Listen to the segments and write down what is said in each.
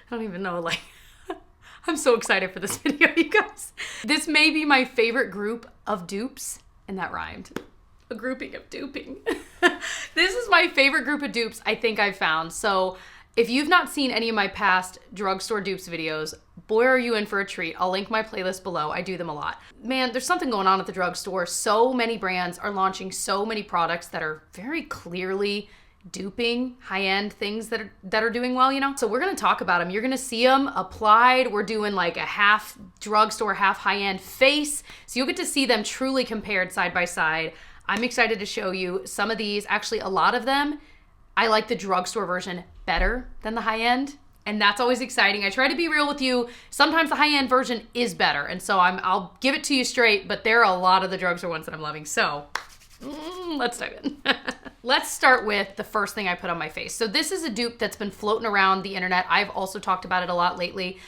I don't even know, like, I'm so excited for this video, you guys. This may be my favorite group of dupes, and that rhymed. A grouping of duping. This is my favorite group of dupes I think I've found. So if you've not seen any of my past drugstore dupes videos, boy, are you in for a treat. I'll link my playlist below. I do them a lot. Man, there's something going on at the drugstore. So many brands are launching so many products that are very clearly duping high-end things that are doing well, you know? So we're gonna talk about them. You're gonna see them applied. We're doing like a half drugstore, half high-end face. So you'll get to see them truly compared side by side. I'm excited to show you some of these. Actually, a lot of them, I like the drugstore version better than the high-end. And that's always exciting. I try to be real with you. Sometimes the high-end version is better. And so I'll give it to you straight, but there are a lot of the drugstore ones that I'm loving. So let's dive in. Let's start with the first thing I put on my face. So this is a dupe that's been floating around the internet. I've also talked about it a lot lately.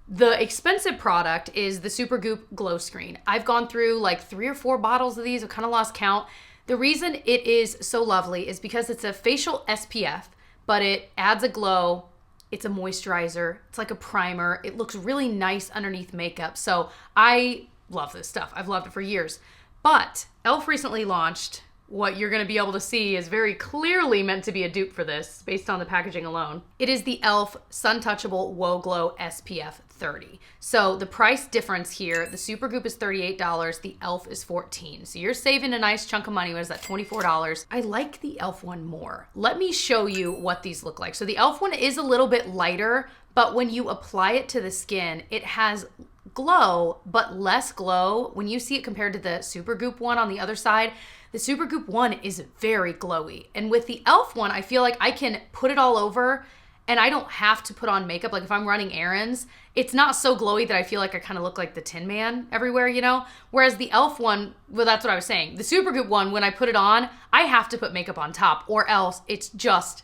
The expensive product is the Supergoop Glow Screen. I've gone through like 3 or 4 bottles of these. I've kind of lost count. The reason it is so lovely is because it's a facial SPF, but it adds a glow. It's a moisturizer. It's like a primer. It looks really nice underneath makeup. So I love this stuff. I've loved it for years. But e.l.f. recently launched what you're going to be able to see is very clearly meant to be a dupe for this based on the packaging alone. It is the e.l.f. Sun Touchable Whoa Glow SPF 30. So the price difference here, the Supergoop is $38, the e.l.f. is $14. So you're saving a nice chunk of money. What is that, $24? I like the e.l.f. one more. Let me show you what these look like. So the e.l.f. one is a little bit lighter, but when you apply it to the skin, it has glow, but less glow. When you see it compared to the Supergoop one on the other side, the Supergoop one is very glowy. And with the e.l.f. one, I feel like I can put it all over and I don't have to put on makeup. Like if I'm running errands, it's not so glowy that I feel like I kind of look like the Tin Man everywhere, you know? Whereas the e.l.f. one, well, that's what I was saying. The Supergoop one, when I put it on, I have to put makeup on top or else it's just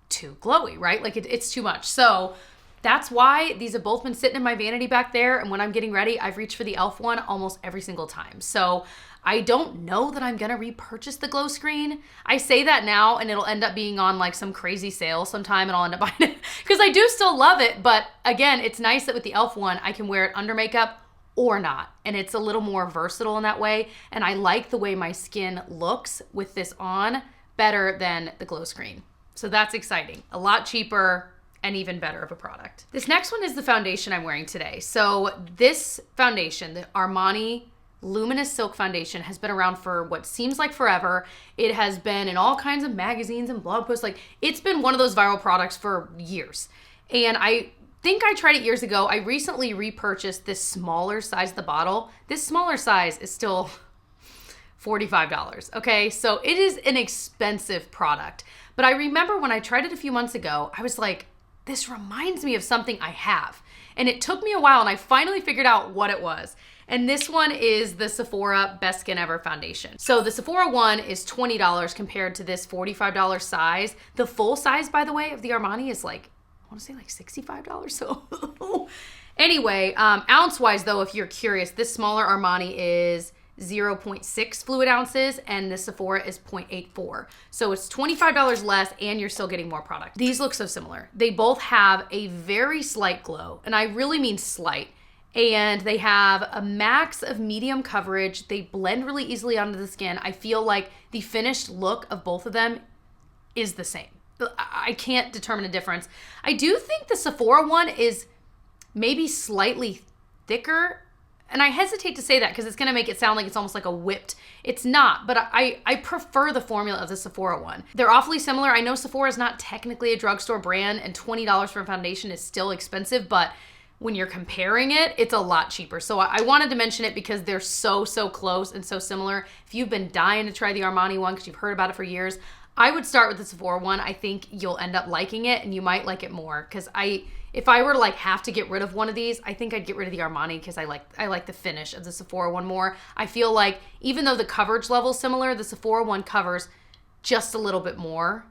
too glowy, right? Like it's too much. So that's why these have both been sitting in my vanity back there. And when I'm getting ready, I've reached for the e.l.f. one almost every single time. So I don't know that I'm gonna repurchase the glow screen. I say that now and it'll end up being on like some crazy sale sometime and I'll end up buying it because I do still love it. But again, it's nice that with the e.l.f. one, I can wear it under makeup or not. And it's a little more versatile in that way. And I like the way my skin looks with this on better than the glow screen. So that's exciting. A lot cheaper and even better of a product. This next one is the foundation I'm wearing today. So this foundation, the Armani Luminous Silk Foundation, has been around for what seems like forever. It has been in all kinds of magazines and blog posts. Like it's been one of those viral products for years. And I think I tried it years ago. I recently repurchased this smaller size of the bottle. This smaller size is still $45, okay? So it is an expensive product. But I remember when I tried it a few months ago, I was like, this reminds me of something I have. And it took me a while and I finally figured out what it was. And this one is the Sephora Best Skin Ever Foundation. So the Sephora one is $20 compared to this $45 size. The full size, by the way, of the Armani is like, I wanna say like $65. So anyway, ounce-wise though, if you're curious, this smaller Armani is 0.6 fluid ounces and the Sephora is 0.84. So it's $25 less and you're still getting more product. These look so similar. They both have a very slight glow, and I really mean slight. And they have a max of medium coverage. They blend really easily onto the skin. I feel like the finished look of both of them is the same. I can't determine a difference. I do think the Sephora one is maybe slightly thicker. And I hesitate to say that because it's going to make it sound like it's almost like a whipped. It's not, but I prefer the formula of the Sephora one. They're awfully similar. I know Sephora is not technically a drugstore brand and $20 for a foundation is still expensive, but when you're comparing it, it's a lot cheaper. So I wanted to mention it because they're so close and so similar. If you've been dying to try the Armani one because you've heard about it for years, I would start with the Sephora one. I think you'll end up liking it and you might like it more because if I were to like have to get rid of one of these, I think I'd get rid of the Armani because I like the finish of the Sephora one more. I feel like even though the coverage level is similar, the Sephora one covers just a little bit more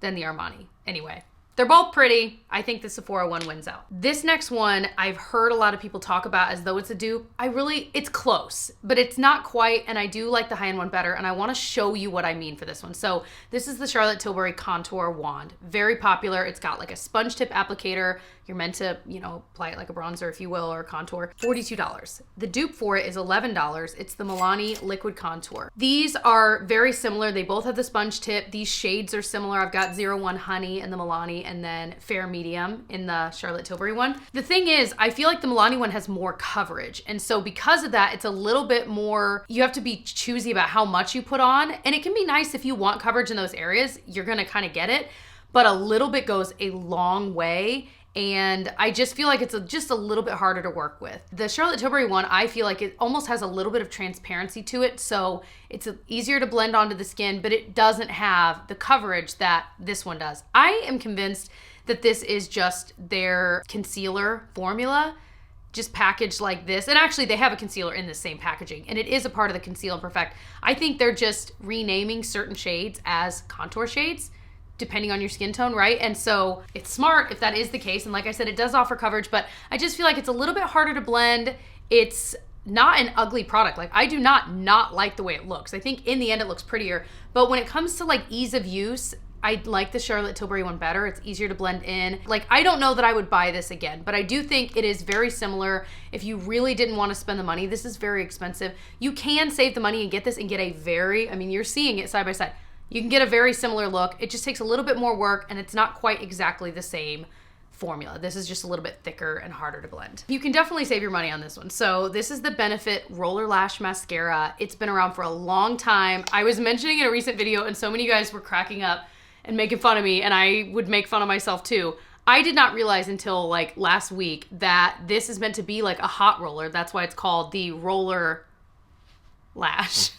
than the Armani. Anyway, They're both pretty. I think the Sephora one wins out. This next one, I've heard a lot of people talk about as though it's a dupe. It's close, but it's not quite, and I do like the high-end one better, and I wanna show you what I mean for this one. So this is the Charlotte Tilbury Contour Wand. Very popular. It's got like a sponge tip applicator. You're meant to, apply it like a bronzer, if you will, or a contour. $42. The dupe for it is $11. It's the Milani Liquid Contour. These are very similar. They both have the sponge tip. These shades are similar. I've got 01 Honey in the Milani, and then Fair Medium in the Charlotte Tilbury one. The thing is, I feel like the Milani one has more coverage. And so because of that, it's a little bit more, you have to be choosy about how much you put on. And it can be nice if you want coverage in those areas, you're gonna kind of get it. But a little bit goes a long way. And I just feel like it's just a little bit harder to work with. The Charlotte Tilbury one, I feel like it almost has a little bit of transparency to it, so it's easier to blend onto the skin, but it doesn't have the coverage that this one does. I am convinced that this is just their concealer formula, just packaged like this. And actually, they have a concealer in the same packaging, and it is a part of the Conceal and Perfect. I think they're just renaming certain shades as contour shades, depending on your skin tone, right? And so it's smart if that is the case. And like I said, it does offer coverage, but I just feel like it's a little bit harder to blend. It's not an ugly product. Like, I do not like the way it looks. I think in the end it looks prettier, but when it comes to like ease of use, I like the Charlotte Tilbury one better. It's easier to blend in. Like, I don't know that I would buy this again, but I do think it is very similar. If you really didn't want to spend the money, this is very expensive. You can save the money and get this and get a you're seeing it side by side. You can get a very similar look. It just takes a little bit more work, and it's not quite exactly the same formula. This is just a little bit thicker and harder to blend. You can definitely save your money on this one. So this is the Benefit Roller Lash Mascara. It's been around for a long time. I was mentioning in a recent video, and so many of you guys were cracking up and making fun of me, and I would make fun of myself too. I did not realize until like last week that this is meant to be like a hot roller. That's why it's called the Roller Lash.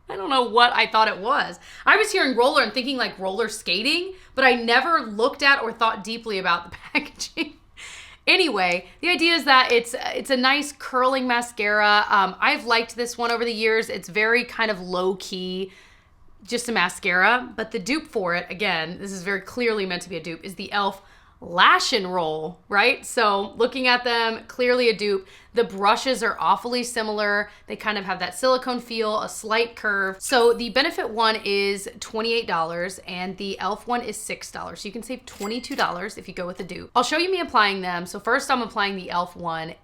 I don't know what I thought it was. I was hearing roller and thinking like roller skating, but I never looked at or thought deeply about the packaging. Anyway, the idea is that it's a nice curling mascara. I've liked this one over the years. It's very kind of low key, just a mascara, but the dupe for it, again, this is very clearly meant to be a dupe, is the e.l.f. Lash and Roll, right? So looking at them, clearly a dupe. The brushes are awfully similar. They kind of have that silicone feel, a slight curve. So the Benefit one is $28 and the e.l.f. one is $6. So you can save $22 if you go with the dupe. I'll show you me applying them. So first I'm applying the e.l.f. one.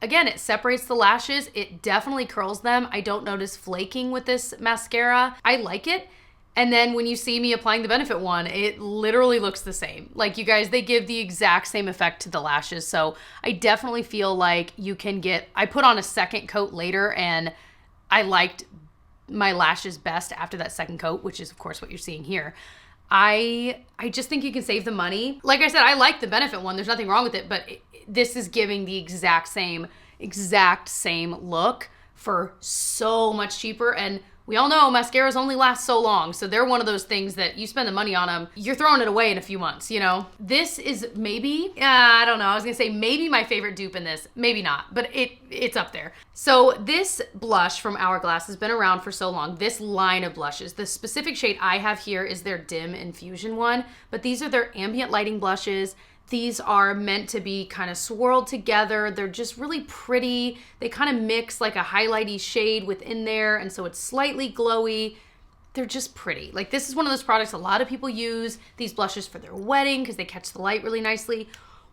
Again, it separates the lashes. It definitely curls them. I don't notice flaking with this mascara. I like it. And then when you see me applying the Benefit one, it literally looks the same. Like, you guys, they give the exact same effect to the lashes. So I definitely feel like you can I put on a second coat later, and I liked my lashes best after that second coat, which is of course what you're seeing here. I just think you can save the money. Like I said, I like the Benefit one. There's nothing wrong with it, but this is giving the exact same look for so much cheaper. And we all know mascaras only last so long, so they're one of those things that you spend the money on them, you're throwing it away in a few months, This is maybe, I don't know, I was gonna say maybe my favorite dupe in this, maybe not, but it's up there. So this blush from Hourglass has been around for so long, this line of blushes. The specific shade I have here is their Dim Infusion one, but these are their ambient lighting blushes. These are meant to be kind of swirled together. They're just really pretty. They kind of mix like a highlighty shade within there, and so it's slightly glowy. They're just pretty. Like, this is one of those products a lot of people use these blushes for their wedding because they catch the light really nicely.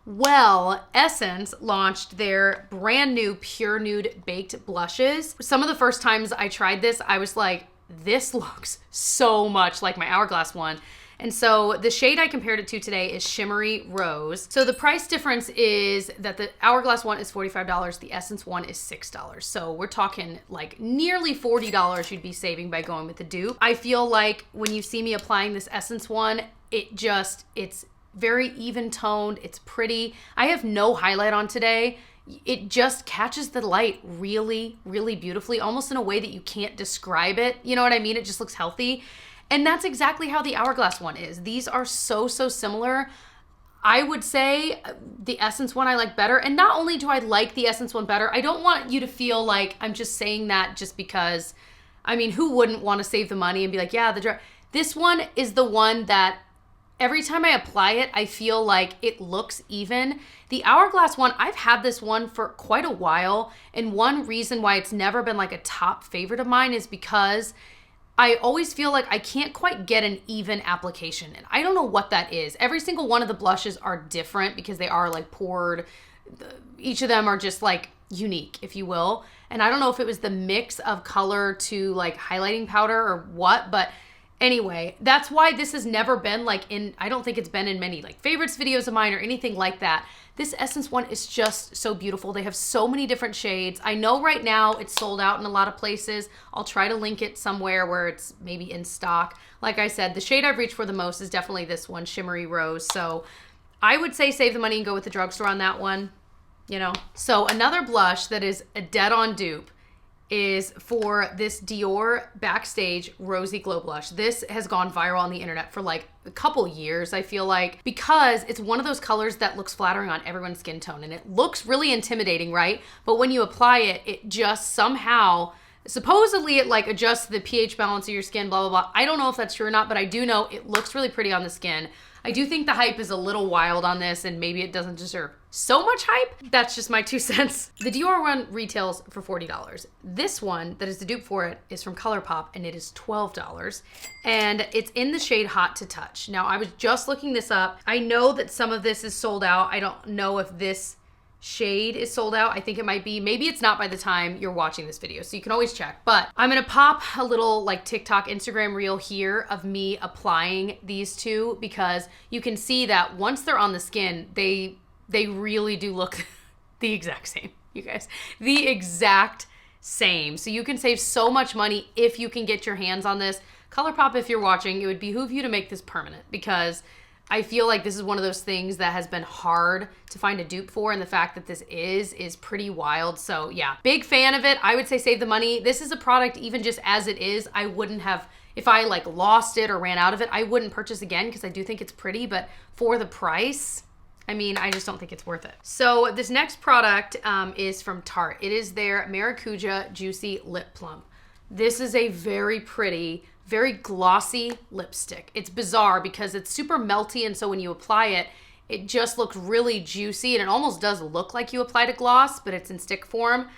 Well, Essence launched their brand new Pure Nude Baked Blushes. Some of the first times I tried this, I was like, this looks so much like my Hourglass one. And so the shade I compared it to today is Shimmery Rose. So the price difference is that the Hourglass one is $45, the Essence one is $6. So we're talking like nearly $40 you'd be saving by going with the dupe. I feel like when you see me applying this Essence one, it's very even toned, it's pretty. I have no highlight on today. It just catches the light really, really beautifully, almost in a way that you can't describe it. You know what I mean? It just looks healthy. And that's exactly how the Hourglass one is. These are so similar. I would say the Essence one I like better. And not only do I like the Essence one better, I don't want you to feel like I'm just saying that just because, I mean, who wouldn't want to save the money and be like, yeah, this one is the one that every time I apply it, I feel like it looks even. The Hourglass one, I've had this one for quite a while, and one reason why it's never been like a top favorite of mine is because I always feel like I can't quite get an even application, and I don't know what that is. Every single one of the blushes are different because they are like poured. Each of them are just like unique, if you will. And I don't know if it was the mix of color to like highlighting powder or what, but anyway, that's why this has never been like I don't think it's been in many like favorites videos of mine or anything like that. This Essence one is just so beautiful. They have so many different shades. I know right now it's sold out in a lot of places. I'll try to link it somewhere where it's maybe in stock. Like I said, the shade I've reached for the most is definitely this one, Shimmery Rose. So I would say save the money and go with the drugstore on that one, you know. So another blush that is a dead-on dupe is for this Dior Backstage Rosy Glow Blush. This has gone viral on the internet for like a couple years, I feel like, because it's one of those colors that looks flattering on everyone's skin tone, and it looks really intimidating, right? But when you apply it, it just somehow, supposedly it like adjusts the pH balance of your skin, blah, blah, blah. I don't know if that's true or not, but I do know it looks really pretty on the skin. I do think the hype is a little wild on this, and maybe it doesn't deserve so much hype. That's just my 2 cents. The Dior one retails for $40. This one that is the dupe for it is from ColourPop, and it is $12. And it's in the shade Hot to Touch. Now, I was just looking this up. I know that some of this is sold out. I don't know if this shade is sold out. I think it might be. Maybe it's not by the time you're watching this video, so you can always check. But I'm gonna pop a little like TikTok, Instagram reel here of me applying these two, because you can see that once they're on the skin, they really do look the exact same, you guys. The exact same. So you can save so much money if you can get your hands on this. ColourPop, if you're watching, it would behoove you to make this permanent, because I feel like this is one of those things that has been hard to find a dupe for, and the fact that this is pretty wild. So yeah, big fan of it. I would say save the money. This is a product, even just as it is, I wouldn't have, if I like lost it or ran out of it, I wouldn't purchase again, because I do think it's pretty, but for the price, I mean, I just don't think it's worth it. So this next product is from Tarte. It is their Maracuja Juicy Lip Plump. This is a very pretty, very glossy lipstick. It's bizarre because it's super melty, and so when you apply it, it just looks really juicy, and it almost does look like you applied a gloss, but it's in stick form.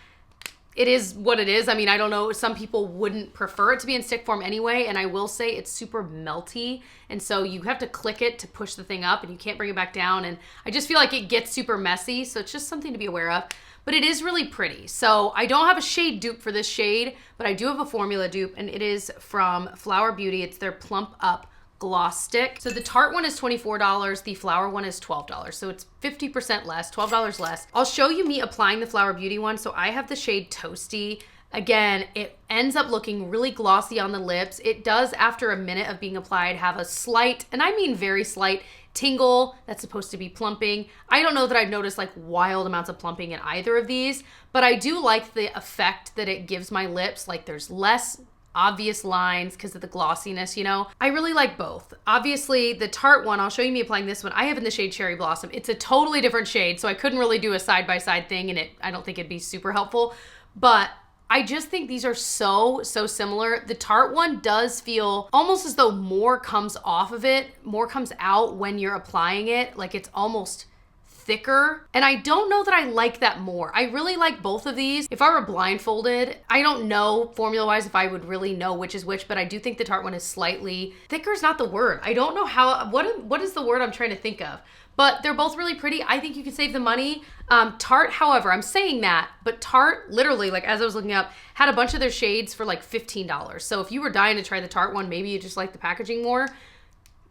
It is what it is. I mean, I don't know, some people wouldn't prefer it to be in stick form anyway, and I will say it's super melty, and so you have to click it to push the thing up, and you can't bring it back down, and I just feel like it gets super messy, so it's just something to be aware of. But it is really pretty. So I don't have a shade dupe for this shade, but I do have a formula dupe, and it is from Flower Beauty. It's their Plump Up Gloss Stick. So the Tarte one is $24, the Flower one is $12. So it's 50% less, $12 less. I'll show you me applying the Flower Beauty one. So I have the shade Toasty. Again, it ends up looking really glossy on the lips. It does, after a minute of being applied, have a slight, and I mean very slight, tingle that's supposed to be plumping. I don't know that I've noticed like wild amounts of plumping in either of these, but I do like the effect that it gives my lips. Like there's less obvious lines because of the glossiness, you know? I really like both. Obviously, the Tarte one, I'll show you me applying this one. I have in the shade Cherry Blossom. It's a totally different shade, so I couldn't really do a side-by-side thing, and I don't think it'd be super helpful, but I just think these are so similar. The Tarte one does feel almost as though more comes off of it, more comes out when you're applying it. Like it's almost thicker. And I don't know that I like that more. I really like both of these. If I were blindfolded, I don't know formula-wise if I would really know which is which, but I do think the Tarte one is slightly, thicker is not the word. I don't know how, what is the word I'm trying to think of? But they're both really pretty. I think you can save the money. Tarte, however, I'm saying that, but Tarte literally, like as I was looking up, had a bunch of their shades for like $15. So if you were dying to try the Tarte one, maybe you just like the packaging more.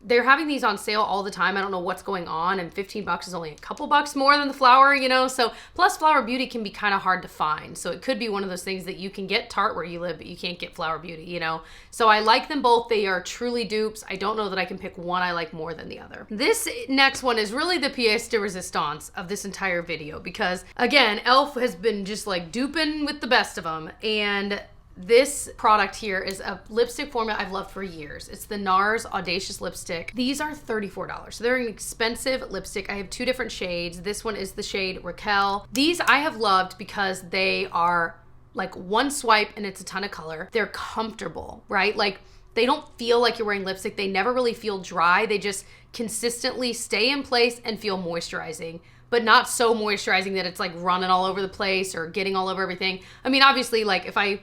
They're having these on sale all the time. I don't know what's going on, and $15 is only a couple bucks more than the Flower, you know? So plus Flower Beauty can be kind of hard to find. So it could be one of those things that you can get Tarte where you live, but you can't get Flower Beauty, you know? So I like them both. They are truly dupes. I don't know that I can pick one I like more than the other. This next one is really the pièce de résistance of this entire video, because again, e.l.f. has been just like duping with the best of them, and this product here is a lipstick formula I've loved for years. It's the NARS Audacious Lipstick. These are $34. So they're an expensive lipstick. I have two different shades. This one is the shade Raquel. These I have loved because they are like one swipe and it's a ton of color. They're comfortable, right? Like They don't feel like you're wearing lipstick. They never really feel dry. They just consistently stay in place and feel moisturizing, but not so moisturizing that it's like running all over the place or getting all over everything. I mean, obviously, like if I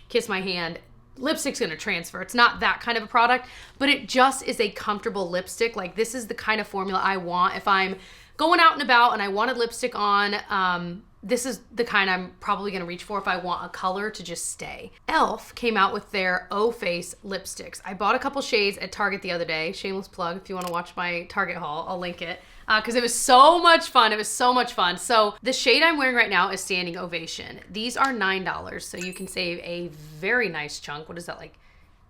kiss my hand, lipstick's gonna transfer. It's not that kind of a product, but it just is a comfortable lipstick. Like this is the kind of formula I want if I'm going out and about and I wanted lipstick on. This is the kind I'm probably gonna reach for if I want a color to just stay. e.l.f. came out with their O Face lipsticks. I bought a couple shades at Target the other day. Shameless plug, if you wanna watch my Target haul, I'll link it. Because it was so much fun. It was so much fun. So the shade I'm wearing right now is Standing Ovation. These are $9, so you can save a very nice chunk. What is that, like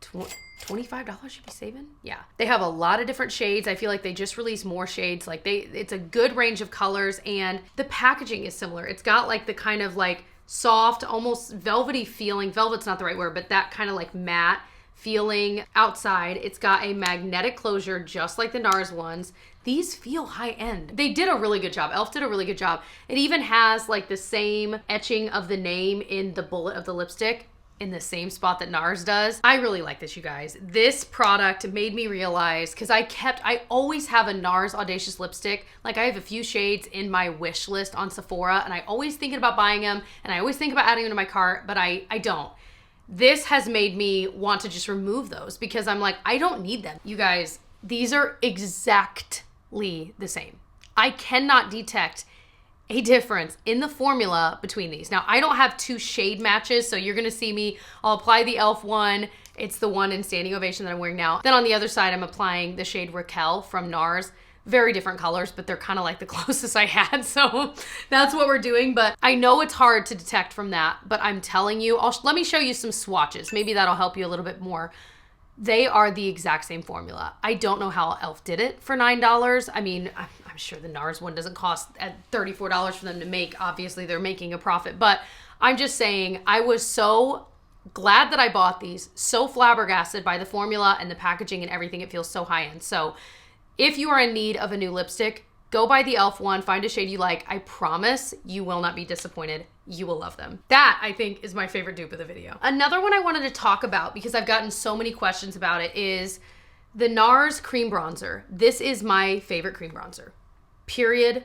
$25 you'd be saving? Yeah. They have a lot of different shades. I feel like they just released more shades. Like it's a good range of colors, and the packaging is similar. It's got like the kind of like soft, almost velvety feeling. Velvet's not the right word, but that kind of like matte feeling outside. It's got a magnetic closure just like the NARS ones. These feel high end. They did a really good job. e.l.f. did a really good job. It even has like the same etching of the name in the bullet of the lipstick in the same spot that NARS does. I really like this, you guys. This product made me realize, because I always have a NARS Audacious lipstick. Like I have a few shades in my wish list on Sephora, and I always thinking about buying them, and I always think about adding them to my cart, but I don't. This has made me want to just remove those because I'm like, I don't need them. You guys, these are exactly the same. I cannot detect a difference in the formula between these. Now, I don't have two shade matches, so you're gonna see me, I'll apply the e.l.f. one. It's the one in Standing Ovation that I'm wearing now. Then on the other side, I'm applying the shade Raquel from NARS. Very different colors, but they're kind of like the closest I had, so that's what we're doing. But I know it's hard to detect from that, but I'm telling you, let me show you some swatches. Maybe that'll help you a little bit more. They are the exact same formula. I don't know how e.l.f. did it for $9. I mean, I'm sure the NARS one doesn't cost at $34 for them to make. Obviously, they're making a profit. But I'm just saying, I was so glad that I bought these, so flabbergasted by the formula and the packaging and everything. It feels so high-end. So if you are in need of a new lipstick, go buy the e.l.f. one, find a shade you like. I promise you will not be disappointed. You will love them. That, I think, is my favorite dupe of the video. Another one I wanted to talk about, because I've gotten so many questions about it, is the NARS Cream Bronzer. This is my favorite cream bronzer, period.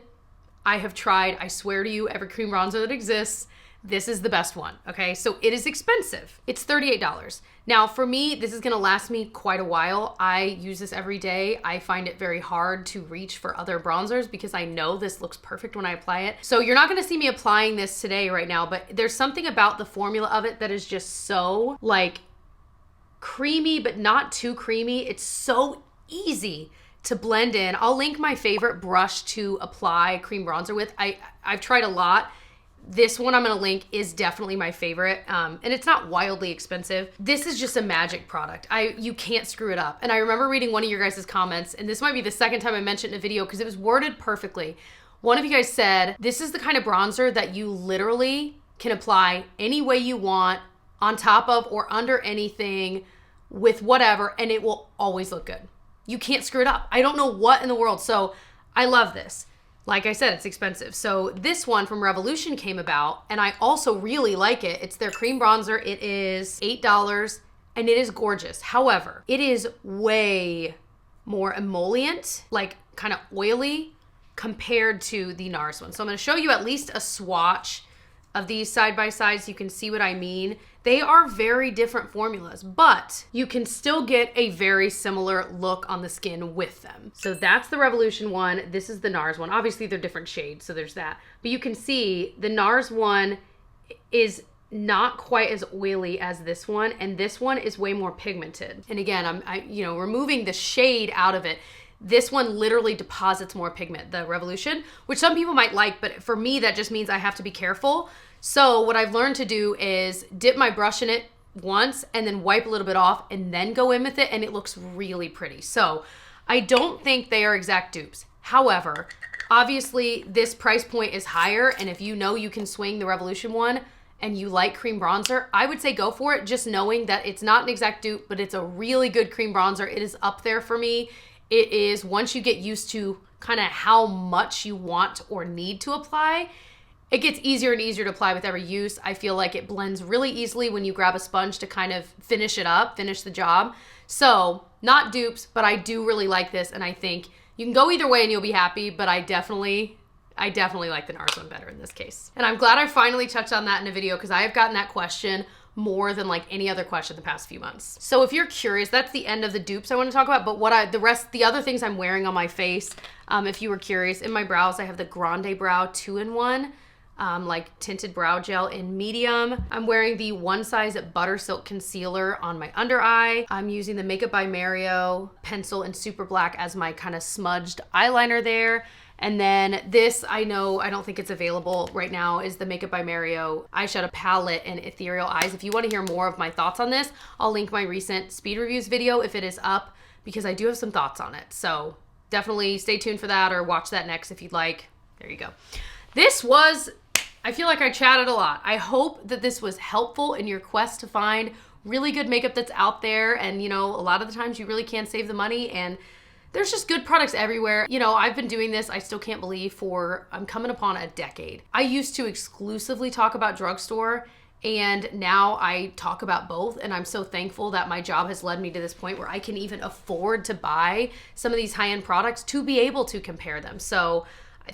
I have tried, I swear to you, every cream bronzer that exists. This is the best one, okay? So it is expensive. It's $38. Now for me, this is gonna last me quite a while. I use this every day. I find it very hard to reach for other bronzers because I know this looks perfect when I apply it. So you're not gonna see me applying this today right now, but there's something about the formula of it that is just so like creamy, but not too creamy. It's so easy to blend in. I'll link my favorite brush to apply cream bronzer with. I've tried a lot. This one I'm gonna link is definitely my favorite, and it's not wildly expensive. This is just a magic product. You can't screw it up. And I remember reading one of your guys' comments, and this might be the second time I mentioned it in a video because it was worded perfectly. One of you guys said, this is the kind of bronzer that you literally can apply any way you want, on top of or under anything, with whatever, and it will always look good. You can't screw it up. I don't know what in the world. So I love this. Like I said, it's expensive. So this one from Revolution came about, and I also really like it. It's their cream bronzer. It is $8, and it is gorgeous. However, it is way more emollient, like kind of oily, compared to the NARS one. So I'm gonna show you at least a swatch of these side by side so you can see what I mean. They are very different formulas, but you can still get a very similar look on the skin with them. So that's the Revolution one. This is the NARS one. Obviously they're different shades, so there's that. But you can see the NARS one is not quite as oily as this one, and this one is way more pigmented. And again, I'm removing the shade out of it. This one literally deposits more pigment, the Revolution, which some people might like, but for me, that just means I have to be careful. So what I've learned to do is dip my brush in it once and then wipe a little bit off and then go in with it, and it looks really pretty. So I don't think they are exact dupes. However, obviously this price point is higher, and if you know you can swing the Revolution one and you like cream bronzer, I would say go for it, just knowing that it's not an exact dupe, but it's a really good cream bronzer. It is up there for me. It is, once you get used to kind of how much you want or need to apply, it gets easier and easier to apply with every use. I feel like it blends really easily when you grab a sponge to kind of finish it up, finish the job. So not dupes, but I do really like this, and I think you can go either way and you'll be happy, but I definitely like the NARS one better in this case. And I'm glad I finally touched on that in a video because I have gotten that question more than like any other question the past few months. So if you're curious, that's the end of the dupes I want to talk about, but the other things I'm wearing on my face, if you were curious, in my brows, I have the Grande Brow 2-in-1. Like tinted brow gel in medium. I'm wearing the One Size Butter Silk Concealer on my under eye. I'm using the Makeup by Mario pencil in Super Black as my kind of smudged eyeliner there. And then this, I don't think it's available right now, is the Makeup by Mario eyeshadow palette in Ethereal Eyes. If you want to hear more of my thoughts on this, I'll link my recent speed reviews video if it is up, because I do have some thoughts on it. So definitely stay tuned for that, or watch that next if you'd like. There you go. I feel like I chatted a lot. I hope that this was helpful in your quest to find really good makeup that's out there. And, you know, a lot of the times you really can't save the money, and there's just good products everywhere. You know, I've been doing this, I still can't believe, I'm coming upon a decade. I used to exclusively talk about drugstore, and now I talk about both. And I'm so thankful that my job has led me to this point where I can even afford to buy some of these high-end products to be able to compare them. So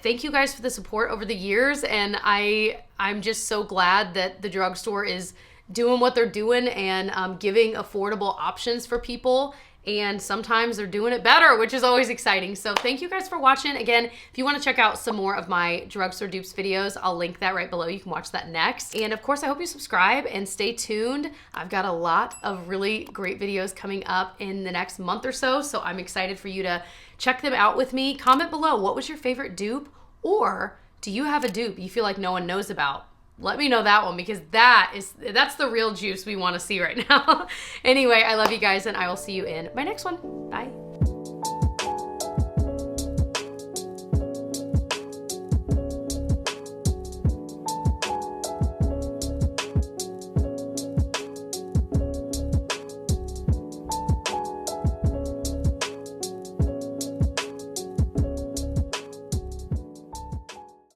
thank you guys for the support over the years, and I'm just so glad that the drugstore is doing what they're doing and giving affordable options for people, and sometimes they're doing it better, which is always exciting. So thank you guys for watching. Again, if you want to check out some more of my drugstore dupes videos, I'll link that right below. You can watch that next. And of course, I hope you subscribe and stay tuned. I've got a lot of really great videos coming up in the next month or so, so I'm excited for you to check them out with me. Comment below, what was your favorite dupe? Or do you have a dupe you feel like no one knows about? Let me know that one, because that's the real juice we want to see right now. Anyway, I love you guys, and I will see you in my next one. Bye.